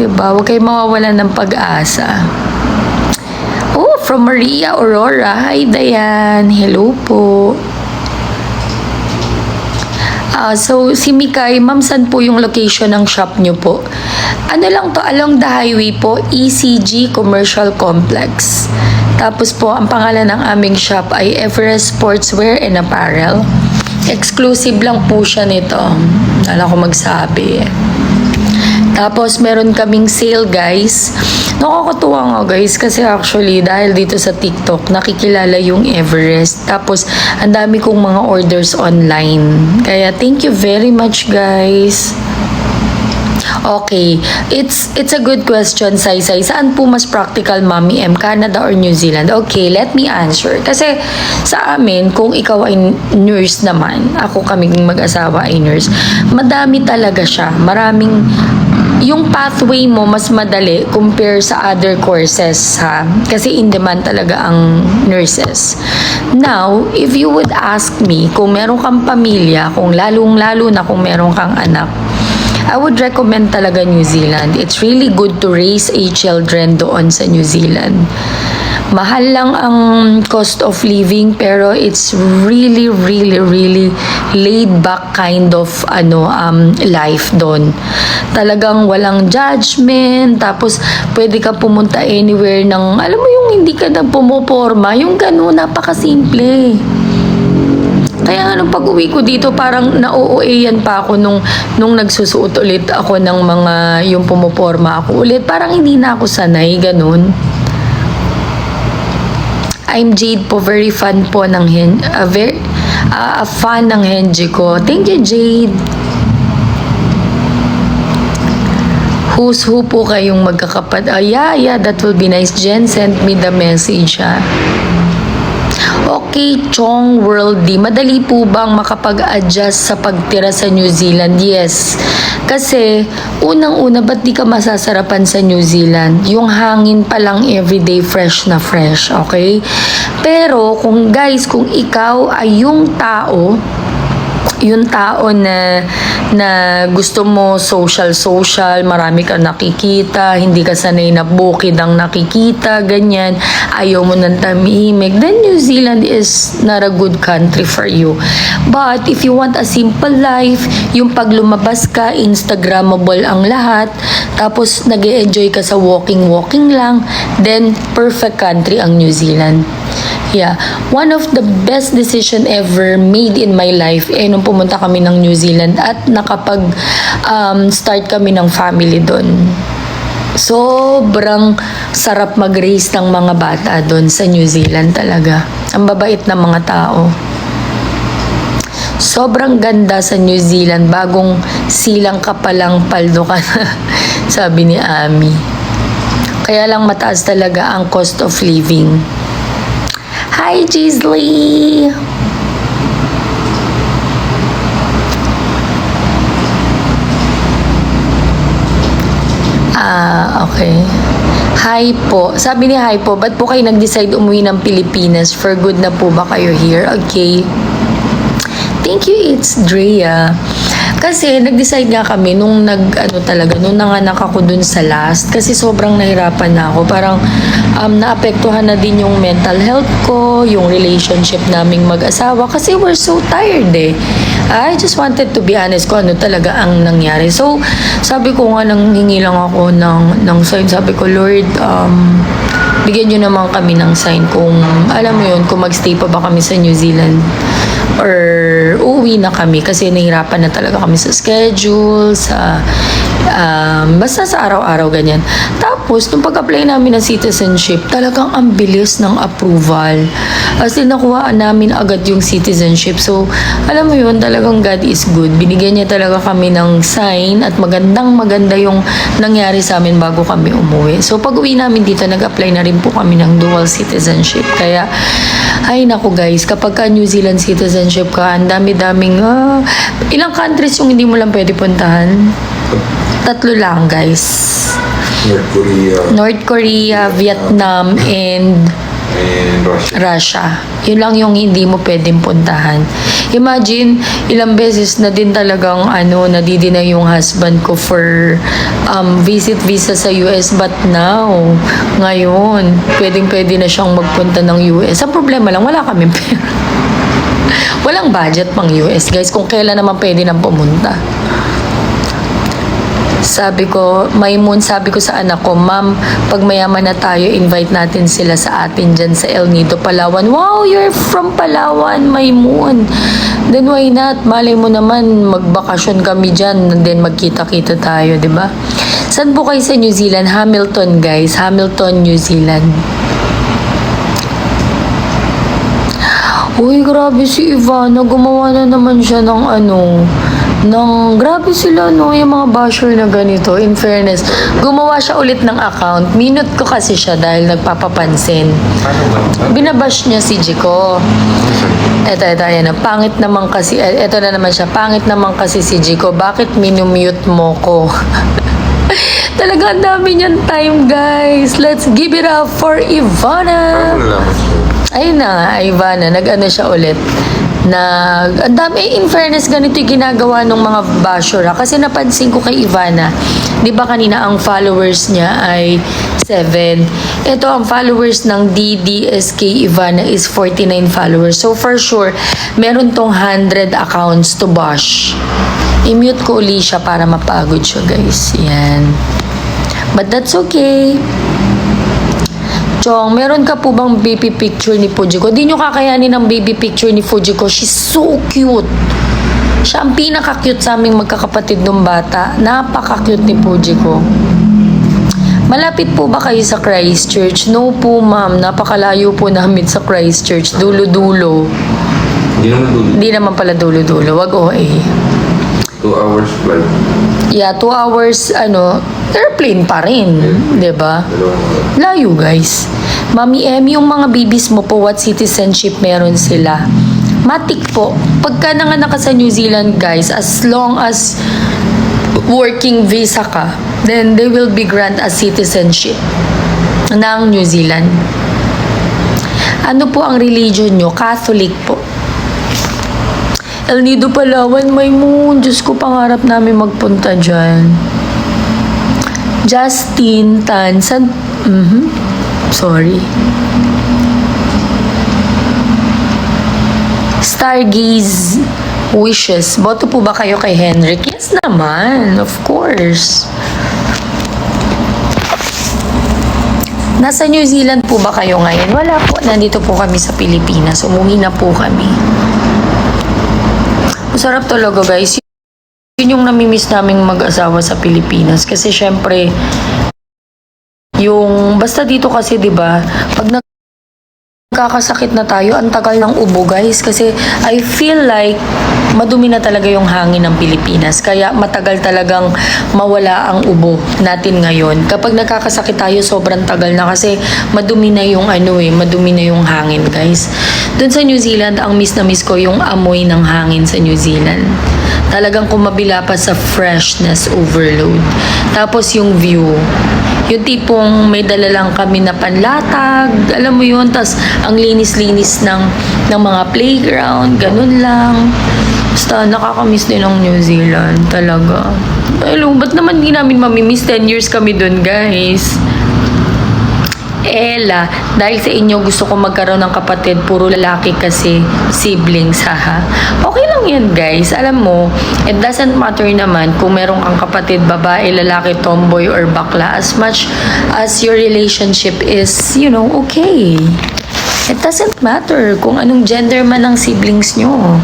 Diba? Huwag kayong mawawalan ng pag-asa. Oh, from Maria Aurora. Hi, Dayan. Hello po. So, si Mikay, ma'am, saan po yung location ng shop nyo po? Ano lang to, along the highway po, ECG Commercial Complex. Tapos po, ang pangalan ng aming shop ay Everest Sportswear and Apparel. Exclusive lang po siya nito. Wala ko magsabi. Tapos, meron kaming sale, guys. Nakakatuwa nga, guys, kasi actually, dahil dito sa TikTok, nakikilala yung Everest. Tapos, ang dami kong mga orders online. Kaya, thank you very much, guys. Okay, it's a good question, Saysay. Saan po mas practical, Mami M? Canada or New Zealand? Okay, let me answer. Kasi sa amin, kung ikaw ay nurse naman, ako kaming mag-asawa ay nurse, madami talaga siya. Maraming, yung pathway mo mas madali compare sa other courses, ha? Kasi in demand talaga ang nurses. Now, if you would ask me, kung meron kang pamilya, kung lalong-lalo na kung meron kang anak, I would recommend talaga New Zealand. It's really good to raise a children doon sa New Zealand. Mahal lang ang cost of living, pero it's really, really, really laid back kind of life doon. Talagang walang judgment, tapos pwede ka pumunta anywhere ng, alam mo yung hindi ka na pumuporma, yung gano'n, napakasimple. Kaya nga nung pag-uwi ko dito, parang na-OA-yan pa ako nung nagsusuot ulit ako ng mga yung pumuporma ako ulit. Parang hindi na ako sanay, ganun. I'm Jade po, very fan po ng fan ng Henji ko. Thank you, Jade. Who's who po kayong magkakapad? Yeah, that will be nice. Jen sent me the message, ha. Okay, Chong Worldy, madali po bang makapag-adjust sa pagtira sa New Zealand? Yes. Kasi, unang-una, ba't di ka masasarapan sa New Zealand? Yung hangin pa lang everyday fresh na fresh, okay? Pero, kung ikaw ay yung tao na gusto mo social, marami kang nakikita, hindi ka sanay na bukid ang nakikita, ganyan, ayaw mo ng tamimik, then New Zealand is not a good country for you. But if you want a simple life, yung pag lumabas ka, Instagrammable ang lahat, tapos nag-e-enjoy ka sa walking lang, then perfect country ang New Zealand. Yeah, one of the best decision ever made in my life nung pumunta kami ng New Zealand at nakapag-start kami ng family doon. Sobrang sarap mag-raise ng mga bata doon sa New Zealand talaga. Ang babait ng mga tao. Sobrang ganda sa New Zealand, bagong silang ka palang paldo ka na, sabi ni Ami. Kaya lang mataas talaga ang cost of living. Hi, Gisley! Okay. Hi po. Sabi ni hi po, ba't po kayo nag-decide umuwi ng Pilipinas? For good na po ba kayo here? Okay. Thank you, it's Drea. Kasi nag-decide nga kami nung nanganak ako dun sa last, kasi sobrang nahirapan na ako. Parang naapektuhan na din yung mental health ko, yung relationship naming mag-asawa, kasi we're so tired eh. I just wanted to be honest kung ano talaga ang nangyari. So, sabi ko nga, nanghingi lang ako ng sign. Sabi ko, Lord, bigyan nyo naman kami ng sign kung, alam mo yun, kung magstay pa ba kami sa New Zealand or uuwi na kami, kasi nahirapan na talaga kami sa schedule, sa basta sa araw-araw ganyan. Tapos, nung pag-apply namin ng citizenship, talagang ang bilis ng approval. As in, nakuhaan namin agad yung citizenship. So, alam mo yun, talagang God is good. Binigyan niya talaga kami ng sign at maganda yung nangyari sa amin bago kami umuwi. So, pag-uwi namin dito, nag-apply na rin po kami ng dual citizenship. Kaya, ay naku guys, kapag ka New Zealand citizenship ka, ang dami-daming, ilang countries yung hindi mo lang pwede puntahan? 3 lang guys. North Korea, Vietnam, and In Russia. Russia. Yun lang yung hindi mo pwedeng puntahan. Imagine, ilang beses na din talagang nadidinay yung husband ko for visit visa sa US, but now, ngayon, pwedeng-pwede na siyang magpunta ng US. Ang problema lang, wala kaming pera. Walang budget pang US, guys, kung kailan naman pwede nang pumunta. Sabi ko, Maymoon, sabi ko sa anak ko, Ma'am, pag mayaman na tayo, invite natin sila sa atin dyan sa El Nido, Palawan. Wow, you're from Palawan, Maymoon. Then why not? Malay mo naman, magbakasyon kami dyan, and then magkita-kita tayo, di ba? Saan po kayo sa New Zealand? Hamilton, guys. Hamilton, New Zealand. Uy, grabe si Ivana. Gumawa na naman siya ng grabe sila, yung mga basher na ganito. In fairness, gumawa siya ulit ng account. Minute ko kasi siya dahil nagpapapansin. Paano ba? Binabash niya si Jico. Eto, yan. Pangit naman kasi, eto na naman siya. Pangit naman kasi si Jico. Bakit minumute mo ko? Talaga ang dami niyan time, guys. Let's give it up for Ivana. Paano nalaman siya? Ayun na nga, Ivana, nag-ano siya ulit. Ang dami, in fairness, ganito yung ginagawa ng mga basher. Kasi napansin ko kay Ivana, di ba kanina ang followers niya ay 7. Ito, ang followers ng DDSK Ivana is 49 followers. So, for sure, meron tong 100 accounts to bash. I-mute ko uli siya para mapagod siya, guys. Yan. But that's okay. Chong, meron ka po bang baby picture ni Fujiko? Di nyo kakayanin ang baby picture ni Fujiko. She's so cute. Siya ang pinaka-cute sa aming magkakapatid ng bata. Napaka-cute ni Fujiko. Malapit po ba kayo sa Christchurch? No po, ma'am. Napakalayo po namin sa Christchurch. Dulo-dulo. Hindi naman dulo. Hindi naman pala dulo-dulo. Wag OA. 2 hours flight. Yeah, 2 hours, airplane pa rin. Diba? Layo, guys. Mami M, yung mga babies mo po, what citizenship meron sila? Matik po. Pagka nanganak ka sa New Zealand, guys, as long as working visa ka, then they will be grant a citizenship ng New Zealand. Ano po ang religion nyo? Catholic po. El Nido, Palawan, Maymoon. Diyos ko, pangarap namin magpunta dyan. Justin Tan. Sorry. Stargaze Wishes. Boto po ba kayo kay Henrik? Yes naman. Of course. Nasa New Zealand po ba kayo ngayon? Wala po. Nandito po kami sa Pilipinas. Umuwi na po kami. Masarap talaga, guys. Yun yung namimiss naming mag-asawa sa Pilipinas. Kasi syempre, basta dito kasi, di ba, pag nagkakasakit na tayo, ang tagal ng ubo, guys. Kasi I feel like madumi na talaga yung hangin ng Pilipinas. Kaya matagal talagang mawala ang ubo natin ngayon. Kapag nagkakasakit tayo, sobrang tagal na kasi madumi na yung madumi na yung hangin, guys. Doon sa New Zealand, ang miss na miss ko yung amoy ng hangin sa New Zealand. Talagang kumabila pa sa freshness overload. Tapos yung view. Yung tipong may dala lang kami na panlatag, alam mo yun, tas ang linis-linis ng mga playground, ganun lang. Basta nakakamiss din ang New Zealand, talaga. Alam, ba't naman di namin mamimiss? 10 years kami dun, guys. Ella, dahil sa inyo gusto ko magkaroon ng kapatid, puro lalaki kasi, siblings, haha. Okay lang yan, guys. Alam mo, it doesn't matter naman kung meron kang kapatid, babae, lalaki, tomboy, or bakla, as much as your relationship is, okay. It doesn't matter kung anong gender man ang siblings nyo.